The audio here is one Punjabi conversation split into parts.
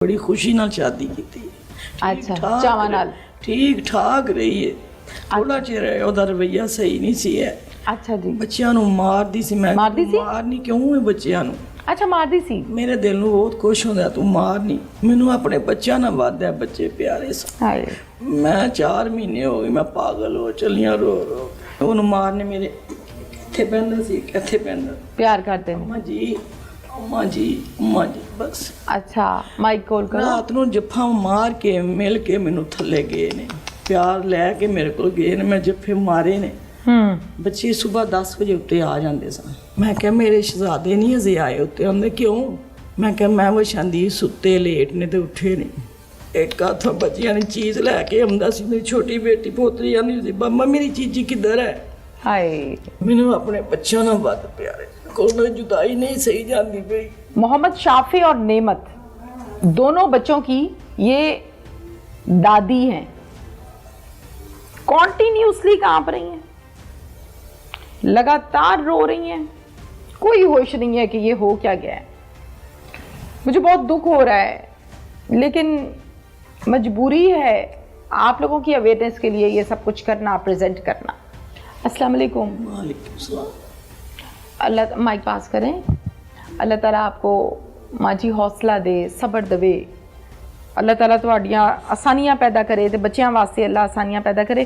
बड़ी खुशी नाल शादी की थी। अच्छा चावा नाल ठीक ठाक रही है। थोड़ा चिर ਉਹਦਾ ਰਵਈਆ ਸਹੀ ਨਹੀਂ ਸੀ ਹੈ। अच्छा जी ਬੱਚਿਆਂ ਨੂੰ ਮਾਰਦੀ ਸੀ। ਮੈਂ ਮਾਰਦੀ ਸੀ? ਮਾਰਨੀ ਕਿਉਂ ਹੈ ਬੱਚਿਆਂ ਨੂੰ? अच्छा मारदी सी ਮੇਰੇ ਦਿਲ ਨੂੰ ਬਹੁਤ ਖੁਸ਼ ਹੁੰਦਾ ਤੂੰ ਮਾਰਨੀ। ਮੈਨੂੰ ਆਪਣੇ ਬੱਚਿਆਂ ਨਾਲ ਵਾਦਿਆ ਬੱਚੇ ਪਿਆਰੇ ਸਨ। हाय ਮੈਂ 4 ਮਹੀਨੇ ਹੋ ਗਏ ਮੈਂ ਪਾਗਲ ਹੋ ਚੱਲੀਆਂ ਰੋ ਰੋ ਉਹਨੂੰ ਮਾਰਨੇ ਮੇਰੇ ਕਿੱਥੇ ਪੈਂਦਾ ਸੀ ਕਿੱਥੇ ਪੈਂਦਾ प्यार करते हैं ਅੰਮਾ ਜੀ ਅੰਮਾ ਜੀ ਅੰਮਾ ਜੀ ਬਸ। अच्छा माइक कॉल करो ਰਾਤ ਨੂੰ ਜੱਫਾ ਮਾਰ ਕੇ ਮਿਲ ਕੇ ਮੈਨੂੰ ਥੱਲੇ ਗਏ ਨੇ ਪਿਆਰ ਲੈ ਕੇ ਮੇਰੇ ਕੋਲ ਗਏ ਨੇ ਮੈਂ ਜੱਫੇ ਮਾਰੇ ਨੇ। ਬੱਚੇ ਸਵੇਰ 10 ਵਜੇ ਉੱਤੇ ਆ ਜਾਂਦੇ ਸਨ। ਮੈਂ ਕਿਹਾ ਮੇਰੇ ਸ਼ਹਜ਼ਾਦੇ ਨਹੀਂ ਅਜੇ ਆਏ ਉੱਤੇ ਆਉਂਦੇ ਕਿਉਂ? ਮੈਂ ਕਿਹਾ ਮੈਂ ਵਸ਼ਾਂਦੀ ਸੁੱਤੇ ਲੇਟ ਨੇ ਤੇ ਉੱਠੇ ਨਹੀਂ। ਇੱਕ ਹੱਥੋਂ ਬੱਚਿਆਂ ਨੇ ਚੀਜ਼ ਲੈ ਕੇ ਆਉਂਦਾ ਸੀ। ਮੇਰੀ ਛੋਟੀ ਬੇਟੀ ਪੋਤਰੀ ਆਉਂਦੀ ਸੀ ਮੰਮਾ ਮੇਰੀ ਚੀਜ਼ੀ ਕਿੱਧਰ ਹੈ? हाय ਮੈਨੂੰ ਆਪਣੇ ਬੱਚਿਆਂ ਨਾਲ ਵੱਧ ਪਿਆਰੇ ਕੋਈ ਜੁਦਾਈ ਨਹੀਂ ਸਹੀ ਜਾਂਦੀ ਪਈ। मोहम्मद शाफी और नेमत दोनों बच्चों की ये दादी हैं, कॉन्टिन्यूसली कांप रही हैं, लगातार रो रही हैं, कोई होश नहीं है कि ये हो क्या गया है। मुझे बहुत दुख हो रहा है लेकिन मजबूरी है आप लोगों की अवेयरनेस के लिए ये सब कुछ करना, प्रेजेंट करना। अस्सलाम वालेकुम। वालेकुम सलाम। अल्लाह माइक पास करें। अल्लाह ताला आपको माँ जी हौसला दे, सबर देवे। अल्लाह ताला तुहाड़ियां आसानियां पैदा करे ते बच्चों वास्ते अल्लाह आसानियां पैदा करे।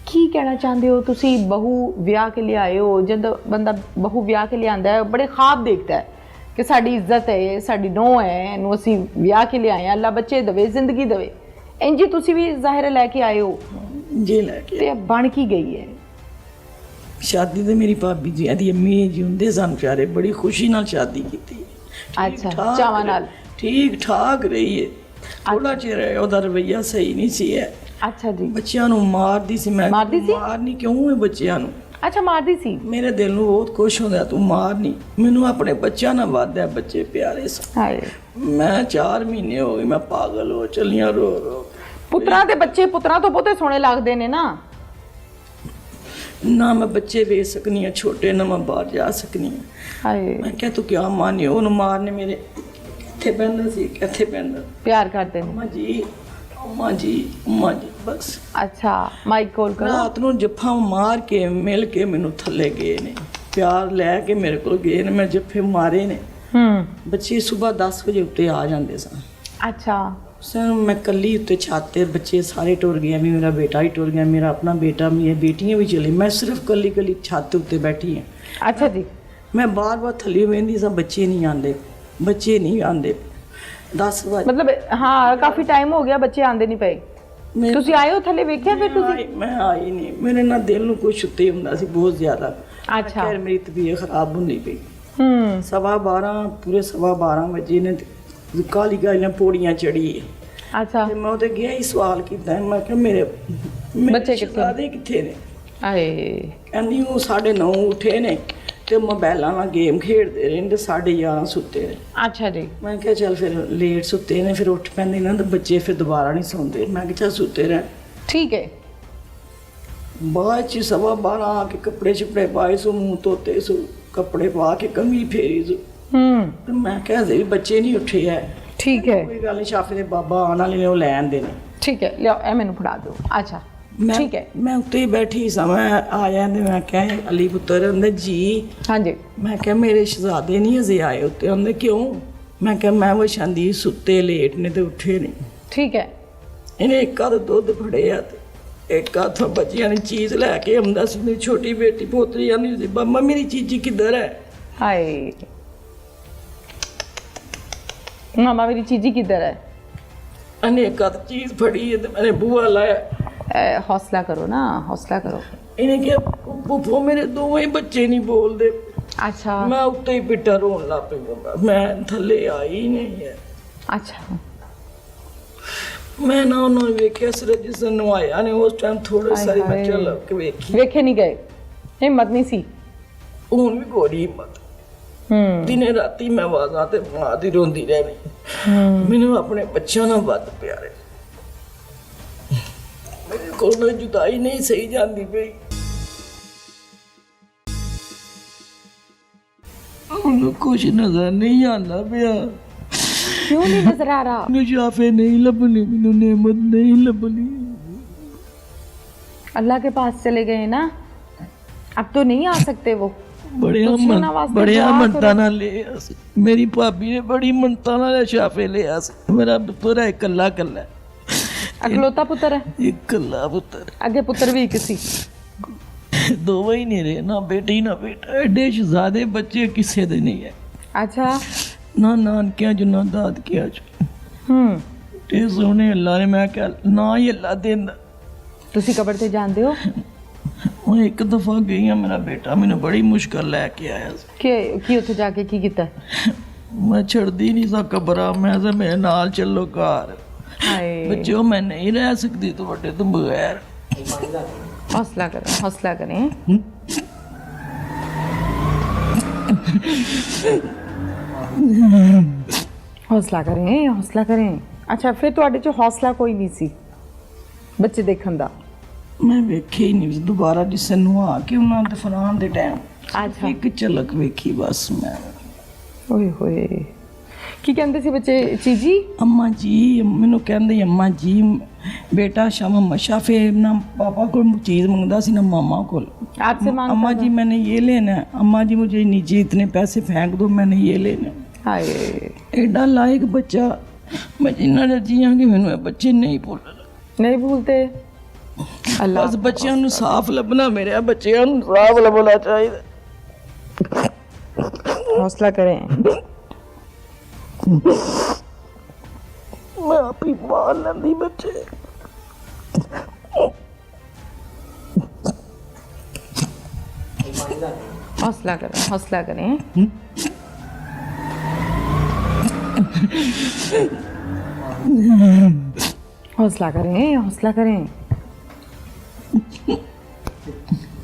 की कहना चाहते हो तुसी? बहू ब्याह के लिए आए हो, जब बंदा बहू ब्याह के लिए आंदा है बड़े ख्वाब देखता है कि साड़ी इज्जत है, साड़ी नौह है, इनू असी ब्याह के लिए आए हैं, अल्लाह बच्चे देवे, जिंदगी देवे। इंज तुसी भी ज़ाहिर लैके आए हो जी लैके ते बन की गई है। शादी तो मेरी भाभी जी दी अम्मी जिंदे सन प्यारे बड़ी खुशी नाल शादी की थी। अच्छा चावा नाल ठीक ठाक रही है। थोड़ा चिर ਉਹਦਾ ਰਵਈਆ ਸਹੀ ਨਹੀਂ ਸੀ ਹੈ। अच्छा जी ਬੱਚਿਆਂ ਨੂੰ ਮਾਰਦੀ ਸੀ। ਮੈਂ ਮਾਰਦੀ ਸੀ? ਮਾਰਨੀ ਕਿਉਂ ਹੈ ਬੱਚਿਆਂ ਨੂੰ? अच्छा मारदी सी ਮੇਰੇ ਦਿਲ ਨੂੰ ਬਹੁਤ ਖੁਸ਼ ਹੁੰਦਾ ਤੂੰ ਮਾਰਨੀ। ਮੈਨੂੰ ਆਪਣੇ ਬੱਚਿਆਂ ਨਾਲ ਵਾਦਿਆ ਬੱਚੇ ਪਿਆਰੇ ਸਨ। हाय ਮੈਂ 4 ਮਹੀਨੇ ਹੋ ਗਏ ਮੈਂ ਪਾਗਲ ਹੋ ਚੱਲੀਆਂ ਰੋ ਰੋ पुत्रा दे बच्चे पुत्रा तो बहुते सोहने लगदे ने ना। ਨਾ ਮੈਂ ਬੱਚੇ ਵੇਚ ਸਕਨੀ ਆ ਛੋਟੇ ਨਾ ਮੈਂ ਬਾਹਰ ਜਾ ਸਕਨੀ ਆ। हाय ਮੈਂ ਕਿਹਾ ਤੂੰ ਕਿਆ ਮਾਨੀ ਉਹਨੂੰ ਮਾਰਨੇ ਮੇਰੇ ਕਿੱਥੇ ਪੈਂਦਾ ਸੀ ਕਿੱਥੇ ਪੈਂਦਾ प्यार करते ने ਅੰਮਾ ਜੀ ਅੰਮਾ ਜੀ ਅੰਮਾ ਜੀ ਬਸ। अच्छा माइक कॉल करो ਰਾਤ ਨੂੰ ਜੱਫਾ ਮਾਰ ਕੇ ਮਿਲ ਕੇ ਮੈਨੂੰ ਥੱਲੇ ਗਏ ਨੇ ਪਿਆਰ ਲੈ ਕੇ ਮੇਰੇ ਕੋਲ ਗਏ ਨੇ ਮੈਂ ਜੱਫੇ ਮਾਰੇ ਨੇ। ਬੱਚੇ ਸਵੇਰ 10 ਵਜੇ ਉੱਤੇ ਆ ਜਾਂਦੇ ਸਨ। अच्छा ਸਰ ਮੈਂ ਕੱਲੀ ਉੱਤੇ ਛੱਤ ਤੇ ਬੱਚੇ ਸਾਰੇ ਟੁਰ ਗਏ ਵੀ ਮੇਰਾ ਬੇਟਾ ਹੀ ਟੁਰ ਗਿਆ ਮੇਰਾ ਆਪਣਾ ਬੇਟਾ ਮੇਰੀਆਂ ਬੇਟੀਆਂ ਵੀ ਚਲੇ ਮੈਂ ਸਿਰਫ ਕੱਲੀ ਕੱਲੀ ਛੱਤ ਉੱਤੇ ਬੈਠੀ ਹਾਂ। अच्छा जी ਮੈਂ ਬਾਰ-ਬਾਰ ਥੱਲੇ ਵੇਂਦੀ ਸਾਂ ਬੱਚੇ ਨਹੀਂ ਆਉਂਦੇ ਬੱਚੇ ਨਹੀਂ ਆਉਂਦੇ। 10 ਵਜੇ मतलब हाँ काफी टाइम हो गया बच्चे आंदे नहीं पे। ਮੈਂ तुसी आए हो थले वेख्या फिर तुसी? ਮੈਂ ਆਈ ਨਹੀਂ ਮੇਰੇ ਨਾਲ ਦਿਲ ਨੂੰ ਕੁਛ ਉੱਤੇ ਹੁੰਦਾ ਸੀ ਬਹੁਤ ਜ਼ਿਆਦਾ। अच्छा ਫਿਰ ਮੇਰੀ ਤਬੀਅਤ ਖਰਾਬ ਹੁੰਦੀ ਪਈ। 12:15 ਪੂਰੇ 12:15 ਵਜੇ ਨੇ ਕਾਲੀ ਕਾਲੀਆਂ ਪੌੜੀਆਂ ਚੜੀ अच्छा ਤੇ ਮੈਂ ਉਹਦੇ ਗਿਆ ਹੀ ਸਵਾਲ ਕੀਤਾ ਮੈਂ ਕਿਹਾ ਮੇਰੇ ਬੱਚੇ ਕਿੱਥੇ? ਸ਼ਹਜ਼ਾਦੇ ਕਿੱਥੇ ਨੇ? हाय ਕਹਿੰਦੀ ਉਹ 9:30 ਉੱਠੇ ਨੇ ਤੇ ਮੋਬਾਈਲਾਂ ਨਾਲ ਗੇਮ ਖੇਡਦੇ ਰਹੇ ਨੇ ਤੇ 11:30 ਸੁੱਤੇ ਨੇ। अच्छा जी ਮੈਂ ਕਿਹਾ ਚੱਲ ਫਿਰ ਲੇਟ ਸੁੱਤੇ ਨੇ ਫਿਰ ਉੱਠ ਪੈਂਦੇ ਨਾ ਤੇ ਬੱਚੇ ਫਿਰ ਦੁਬਾਰਾ ਨਹੀਂ ਸੌਂਦੇ। ਮੈਂ ਕਿਹਾ ਚੱਲ ਸੁੱਤੇ ਰਹਿਣ। ठीक है ਬਾਅਦ ਚ 12:15 ਆ ਕੇ ਕੱਪੜੇ ਛਪੜੇ ਪਾਏ ਸੋ ਮੂੰਹ ਧੋਤੇ ਸੋ ਕੱਪੜੇ ਪਾ ਕੇ ਕਮੀ ਫੇਰੀ ਸੋ ਤੇ ਮੈਂ ਕਿਹਾ ਜੇ ਬੱਚੇ ਨਹੀਂ ਉੱਠੇ ਐ ठीक है ਕੋਈ ਗੱਲ ਨਹੀਂ ਸ਼ਾਫੀ ਦੇ ਬਾਬਾ ਆਉਣ ਵਾਲੇ ਨੇ ਉਹ ਲੈ ਆਂਦੇ ਨੇ। ठीक है लियो ए मैनू फड़ा दो। अच्छा ਮੈਂ ठीक है ਮੈਂ ਉੱਤੇ ਹੀ ਬੈਠੀ ਸਾਂ ਮੈਂ ਆ ਜਾਂਦੇ ਮੈਂ ਕਿਹਾ ਅਲੀ ਪੁੱਤਰ ਹੁੰਦੇ ਜੀ। हाँ जी ਮੈਂ ਕਿਹਾ ਮੇਰੇ ਸ਼ਹਜ਼ਾਦੇ ਨਹੀਂ ਅਜੇ ਆਏ ਉੱਤੇ ਹੁੰਦੇ ਕਿਉਂ? ਮੈਂ ਕਿਹਾ ਮੈਂ ਵਸ਼ਾਂਦੀ ਸੁੱਤੇ ਲੇਟ ਨੇ ਤੇ ਉੱਠੇ ਨਹੀਂ। ठीक है ਇਹਨੇ ਇੱਕ ਹੱਥ ਦੁੱਧ ਫੜਿਆ ਤੇ ਇੱਕ ਹੱਥੋਂ ਬੱਚਿਆਂ ਨੇ ਚੀਜ਼ ਲੈ ਕੇ ਆਉਂਦਾ ਸੀ। ਮੇਰੀ ਛੋਟੀ ਬੇਟੀ ਪੋਤਰੀ ਆਉਂਦੀ ਸੀ ਮੰਮਾ ਮੇਰੀ ਚੀਜ਼ੀ ਕਿੱਧਰ ਹੈ? हाय मामा मेरी चीजी किधर है? ਇਹਨੇ ਇੱਕ ਹੱਥ ਚੀਜ਼ ਫੜੀ ਹੈ ਤੇ ਮੈंने ਬੂਹਾ ਲਾਇਆ। हौसला करो ना हौसला करो। ਇਹਨੇ ਕਿਹਾ ਪੁੱਪੋ ਮੇਰੇ ਦੋਵੇਂ ਹੀ ਬੱਚੇ ਨਹੀਂ ਬੋਲਦੇ। अच्छा ਮੈਂ ਉੱਤੇ ਹੀ ਪਿੱਟਾ ਰੋਣ ਲੱਗ ਪਈ। ਮੈਂ ਥੱਲੇ ਆਈ ਨਹੀਂ ਹੈ। अच्छा ਮੈਂ ਨਾ ਉਹਨਾਂ ਨੂੰ ਵੇਖਿਆ ਸਿਰ ਜਿਸ ਦਿਨ ਨਵਾਇਆ ਨੇ ਉਸ ਟਾਈਮ ਥੋੜੇ ਹਾਏ ਸਾਰੀ ਹਾਏ। ਬੱਚੇ ਲੱਗ ਕੇ ਵੇਖੀ। वेखे नहीं गए हिम्मत नहीं सी। ਹੁਣ ਵੀ ਗੋਰੀ ਹਿੰਮਤ। ਦਿਨੇ ਰਾਤੀ ਮੈਂ ਆਵਾਜ਼ਾਂ ਤੇ ਮਾਰਦੀ ਰੋਂਦੀ ਰਹਿਣੀ। ਮੈਨੂੰ ਆਪਣੇ ਬੱਚਿਆਂ ਨਾਲ ਵੱਧ ਪਿਆਰੇ ਮੇਰੇ ਕੋਲ ਜੁਦਾਈ ਨਹੀਂ ਸਹੀ ਜਾਂਦੀ ਪਈ। ਉਹਨੂੰ ਕੁਝ ਨਜ਼ਰ ਨਹੀਂ ਆਉਂਦਾ ਪਿਆ। क्यों नहीं नजर आ रहा? ਮੈਨੂੰ ਸ਼ਾਫੇ ਨਹੀਂ ਲੱਭਣੀ, ਮੈਨੂੰ नेमत नहीं ਲੱਭਣੀ। अल्लाह के पास चले गए ना, अब तो नहीं आ सकते वो। ਬੜਿਆ ਤੁਸੀਂ ਉਹਨਾਂ ਵਾਸਤੇ ਬੜਿਆ ਦੁਆ ਮੰਨਤਾਂ ਕਰੋ। ਨਾਲ ਲਿਆ ਸੀ, ਮੇਰੀ ਭਾਬੀ ਨੇ ਬੜੀ ਮੰਨਤਾਂ ਨਾਲ ਸ਼ਾਫੇ ਲਿਆ ਸੀ। ਮੇਰਾ ਪੁੱਤਰ ਹੈ ਇਕੱਲਾ ਇਕੱਲਾ, अकलौता पुत्र है, ਇਕੱਲਾ ਪੁੱਤਰ, आगे पुत्र भी किसी। ਦੋਵੇਂ ਹੀ ਨਹੀਂ ਰਹੇ, ਨਾ ਬੇਟੀ ਨਾ ਬੇਟਾ। ਐਡੇ ਸ਼ਹਜ਼ਾਦੇ ਬੱਚੇ ਕਿਸੇ ਦੇ ਨਹੀਂ ਹੈ, अच्छा। ਨਾ ਨਾਨਕਿਆਂ ਚ ਨਾ ਦਾਦਕਿਆਂ ਚ। ਤੇ ਸੋਹਣੇ ਅੱਲਾ ਨੇ, ਮੈਂ ਕਿਹਾ ਨਾ ਹੀ ਅੱਲਾ ਦਿੰਦਾ। ਤੁਸੀਂ ਕਬਰ ਤੇ ਜਾਂਦੇ ਹੋ ਉਹ ਇੱਕ ਦਫਾ ਗਈ ਆ, ਮੇਰਾ ਬੇਟਾ ਮੈਨੂੰ ਬੜੀ ਮੁਸ਼ਕਲ ਲੈ ਕੇ ਆਇਆ ਸੀ। ਕੀ ਉੱਥੇ ਜਾ ਕੇ ਕੀ ਕੀਤਾ? ਮੈਂ ਛੱਡਦੀ ਨਹੀਂ ਸਾ ਕਬਰਾਂ, ਮੈਂ ਕਿਹਾ ਮੇਰੇ ਨਾਲ ਚੱਲੋ ਘਰ। ਹਾਏ ਬੱਚਿਓ ਮੈਂ ਨਹੀਂ ਰਹਿ ਸਕਦੀ ਤੁਹਾਡੇ ਤੋਂ ਬਗੈਰ। ਹੌਸਲਾ ਕरें, हौसला करें। ਹੌਸਲਾ ਕरें, ਹੌਸਲਾ करें। ਅੱਛਾ, ਫਿਰ ਤੁਹਾਡੇ ਚ ਹੌਸਲਾ ਕੋਈ ਨਹੀਂ ਸੀ ਬੱਚੇ ਦੇਖਣ ਦਾ? ਮੈਂ ਵੇਖਿਆ ਹੀ ਨਹੀਂ ਦੁਬਾਰਾ, ਜਿਸ ਨੂੰ ਆ ਕੇ ਉਹਨਾਂ ਦੇ ਫਰਾਨ ਦੇ ਟਾਈਮ ਅੱਛਾ। ਇੱਕ ਝਲਕ ਵੇਖੀ ਬਸ ਮੈਂ। ਓਏ ਹੋਏ, ਕੀ ਕਹਿੰਦੇ ਸੀ ਬੱਚੇ? ਚੀਜੀ ਅੰਮਾ ਜੀ, ਮੈਨੂੰ ਕਹਿੰਦੇ ਅੰਮਾ ਜੀ बेटा शाम मशाफे ना पापा को चीज़ मंगता सी ना मामा को। आपसे मांगता अम्मा था? जी मैंने ये लेना है, अम्मा जी मुझे नीचे इतने पैसे फेंक दो, मैंने ये लेना है। हाय, एडा लायक बच्चा, मैं जिन्ना जी हाँ कि मैंने बच्चे नहीं भूल नहीं भूलते। अल्लाह बस बच्चों ਨੂੰ ਸਾਫ਼ ਲੱਭਣਾ, ਮੇਰੇ ਬੱਚਿਆਂ ਨੂੰ ਸਾਫ਼ ਲੱਭਣਾ ਚਾਹੀਦਾ। हौसला करें। मैं आप ही पाल लेंदी बच्चे। हौसला करें, हौसला करें। हौसला करें, हौसला करें।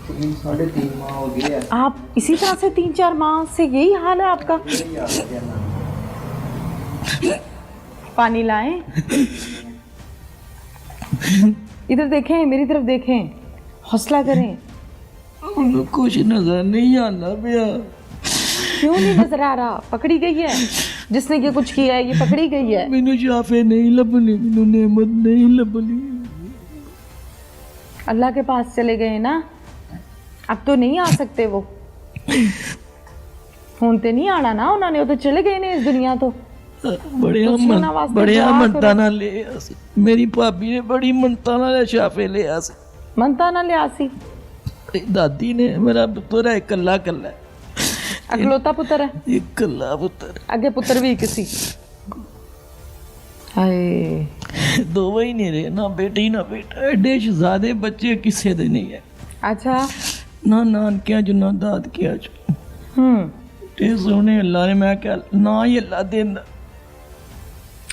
3.5 माह हो गए। आप इसी तरह से 3-4 माह से यही हाल है आपका? पानी लाएं? इधर देखें, मेरी तरफ देखें, हौसला करें। उन्हें कुछ नजर नहीं आना पिया। क्यों नहीं नजर आ रहा? पकड़ी गई है जिसने ये कुछ किया है, ये पकड़ी गई है। मैनू शाफे नहीं लभनी, मैनू नेमत नहीं लभनी। अल्लाह के पास चले गए ना, अब तो नहीं आ सकते वो। ਹੁਣ ਤੇ ਨਹੀਂ ਆਣਾ ਨਾ ਉਹਨਾਂ ਨੇ, ਉਹ ਤਾਂ ਚਲੇ ਗਏ ਨੇ ਇਸ ਦੁਨੀਆ ਤੋਂ। ਬੜਿਆ ਮੰਨਤਾਂ ਨਾਲ ਲਿਆ ਸੀ, ਮੇਰੀ ਭਾਬੀ ਨੇ ਬੜੀ ਮੰਨਤਾਂ ਨਾਲ ਸ਼ਾਫੇ ਲਿਆ ਸੀ। ਮੰਨਤਾਂ ਨਾਲ ਲਿਆ ਸੀ? ਦਾਦੀ ਨੇ, ਮੇਰਾ ਪੁੱਤਰ ਹੈ ਇਕੱਲਾ ਇਕੱਲਾ, ਅਕਲੌਤਾ ਪੁੱਤਰ ਹੈ, ਇਕੱਲਾ ਪੁੱਤਰ, ਅੱਗੇ ਪੁੱਤਰ ਵੀ ਕਿਸੇ। ਹਾਏ, ਦੋਵੇਂ ਹੀ ਨਹੀਂ ਰਹੇ, ਨਾ ਬੇਟੀ ਨਾ ਬੇਟਾ। ਐਡੇ ਸ਼ਹਜ਼ਾਦੇ ਬੱਚੇ ਕਿਸੇ ਦੇ ਨਹੀਂ ਹੈ। ਅੱਛਾ। ਨਾ ਨਾਨਕਿਆਂ ਚ ਨਾ ਦਾਦਕਿਆਂ ਚ। ਤੇ ਸੋਹਣੇ ਅੱਲਾ ਨੇ, ਮੈਂ ਕਿਹਾ ਨਾ ਹੀ ਅੱਲਾ ਦਿੰਦਾ।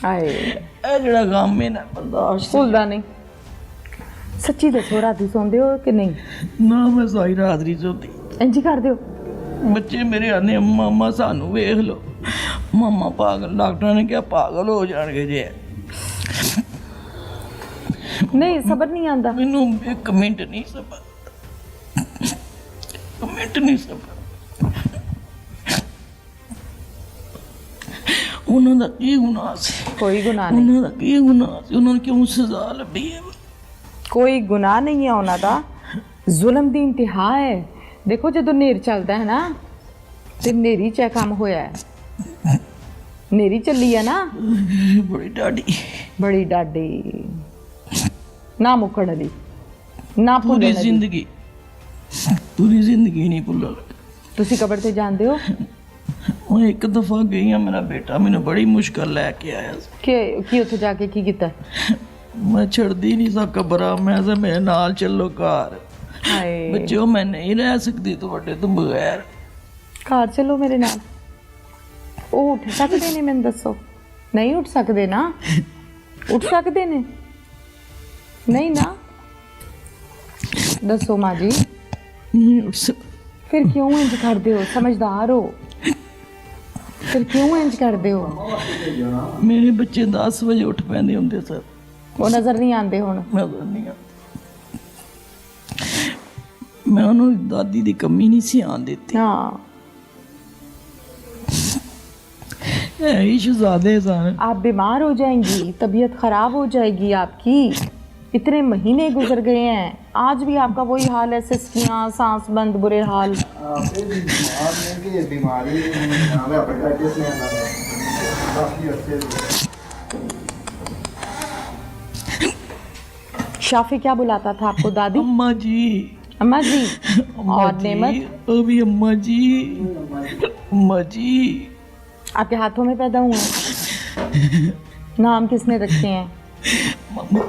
ਹਾਏ, ਇਹ ਜਿਹੜਾ ਕੰਮ ਹੈ ਨਾ ਬਰਦਾਸ਼ਤ ਭੁੱਲਦਾ ਨਹੀਂ। ਸੱਚੀ ਦੱਸੋ, ਰਾਤੀ ਸੌਂਦੇ ਹੋ ਕਿ ਨਹੀਂ? ਨਾ, ਮੈਂ ਸਾਰੀ ਰਾਤ ਨਹੀਂ ਸੌਂਦੀ। ਇੰਝ ਹੀ ਕਰਦੇ ਹੋ? ਬੱਚੇ ਮੇਰੇ ਆਨੇ ਮਾਮਾ ਸਾਨੂੰ ਵੇਖ ਲਓ, ਮਾਮਾ ਪਾਗਲ, ਡਾਕਟਰਾਂ ਨੇ ਕਿਹਾ ਪਾਗਲ ਹੋ ਜਾਣਗੇ ਜੇ। ਨਹੀਂ, ਸਬਰ ਨਹੀਂ ਆਉਂਦਾ ਮੈਨੂੰ ਇੱਕ ਮਿੰਟ ਨਹੀਂ ਸਬਰ, ਇੱਕ ਮਿੰਟ ਨਹੀਂ ਸਬਰ। ਉਹਨਾਂ ਦਾ ਕੀ ਗੁਨਾਹ ਸੀ? ਕੋਈ ਗੁਨਾਹ ਨਹੀਂ, ਉਹਨਾਂ ਦਾ ਕੀ ਗੁਨਾਹ ਸੀ? ਉਹਨਾਂ ਨੂੰ ਕਿਉਂ ਸਜ਼ਾ ਲੱਭੀ ਹੈ? ਕੋਈ ਗੁਨਾਹ ਨਹੀਂ ਹੈ ਉਹਨਾਂ ਦਾ। ਜ਼ੁਲਮ ਦੀ ਇੰਤਹਾ ਹੈ। ਦੇਖੋ, ਜਦੋਂ ਨੇਰ ਚੱਲਦਾ ਹੈ ਨਾ, ਤੇ ਨੇਰੀ ਚ ਕੰਮ ਹੋਇਆ ਹੈ। ਨੇਰੀ ਚੱਲੀ ਹੈ ਨਾ, ਬੜੀ ਡਾਢੀ, ਬੜੀ ਡਾਢੀ, ਨਾ ਮੁੱਕਣ ਵਾਲੀ, ਨਾ ਪੂਰੀ ਭੁੱਲਣ ਵਾਲੀ। ਜ਼ਿੰਦਗੀ, ਪੂਰੀ ਜ਼ਿੰਦਗੀ ਨਹੀਂ ਭੁੱਲਣ। ਤੁਸੀਂ ਕਬਰ ਤੇ ਜਾਂਦੇ ਹੋ? ਉਹ ਇੱਕ ਦਫਾ ਗਈ ਆ, ਮੇਰਾ ਬੇਟਾ ਮੈਨੂੰ ਬੜੀ ਮੁਸ਼ਕਲ ਲੈ ਕੇ ਆਇਆ ਸੀ। ਕੀ ਉੱਥੇ ਜਾ ਕੇ ਕੀ ਕੀਤਾ? ਮੈਂ ਛੱਡਦੀ ਨਹੀਂ ਸਾ ਕਬਰਾਂ, ਮੈਂ ਕਿਹਾ ਮੇਰੇ ਨਾਲ ਚੱਲੋ ਘਰ। ਹਾਏ, ਬੱਚਿਓ ਮੈਂ ਨਹੀਂ ਰਹਿ ਸਕਦੀ ਤੁਹਾਡੇ ਤੋਂ ਬਗੈਰ। ਘਰ ਚਲੋ ਮੇਰੇ ਨਾਲ। ਉਹ ਉੱਠ ਸਕਦੇ ਨੇ? ਮੈਨੂੰ ਦੱਸੋ। ਨਹੀਂ ਉੱਠ ਸਕਦੇ ਨਾ? ਉੱਠ ਸਕਦੇ ਨੇ? ਨਹੀਂ ਨਾ? ਦੱਸੋ ਮਾਂ ਜੀ, ਨਹੀਂ ਉੱਠ ਸਕਦੀ। ਫਿਰ ਕਿਉਂ ਇੰਜ ਕਰਦੇ ਹੋ? ਸਮਝਦਾਰ ਹੋ, ਫਿਰ ਕਿਉਂ ਇੰਜ ਕਰਦੇ ਹੋ? ਮੇਰੇ ਬੱਚੇ 10 ਵਜੇ ਉੱਠ ਪੈਂਦੇ ਹੁੰਦੇ ਸਰ। ਉਹ ਨਜ਼ਰ ਨਹੀਂ ਆਉਂਦੇ ਹੁਣ? ਨਜ਼ਰ ਨਹੀਂ ਆਉਂਦੇ। ਮੈਂ ਉਹਨੂੰ ਦਾਦੀ ਦੀ ਕਮੀ ਨਹੀਂ ਸੀ ਆਉਣ ਦਿੱਤੀ। ਹਾਂ, ही शहजादे सन। आप बीमार हो जाएंगी, तबीयत खराब हो जाएगी आपकी। इतने महीने गुजर गए हैं, आज भी आपका वही हाल है, सिसकियाँ, सांस बंद, बुरे हाल। शाफी क्या बुलाता था आपको? दादी? अम्मा जी। अम्मा जी। अम्मा और जी, नेमत? अभी अम्मा जी। अम्मा जी। आपके हाथों में पैदा हुए हैं? नाम किसने रखे हैं?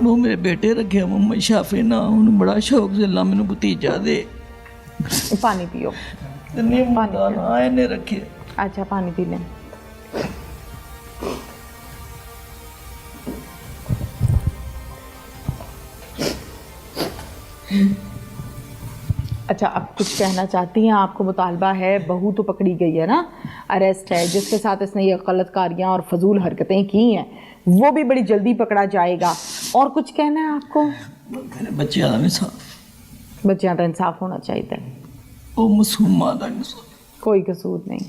वो मेरे बेटे रखे मोहम्मद शाफी ना, उन्हें बड़ा शौक से अल्लाह मैंने भतीजा दे। पानी पियो। इन्हें रखे। अच्छा पानी पी लें। अच्छा, अब कुछ कहना चाहती हैं? आपको मुतालबा है, बहू तो पकड़ी गई है ना, अरेस्ट है, जिसके साथ इसने ये गलत कारियाँ और फजूल हरकतें की हैं वो भी बड़ी जल्दी पकड़ा जाएगा। और कुछ कहना है आपको? मेरे बच्चे का इंसाफ, बच्चियां का इंसाफ होना चाहिए, वो मासूमा का इंसाफ। कोई कसूर नहीं।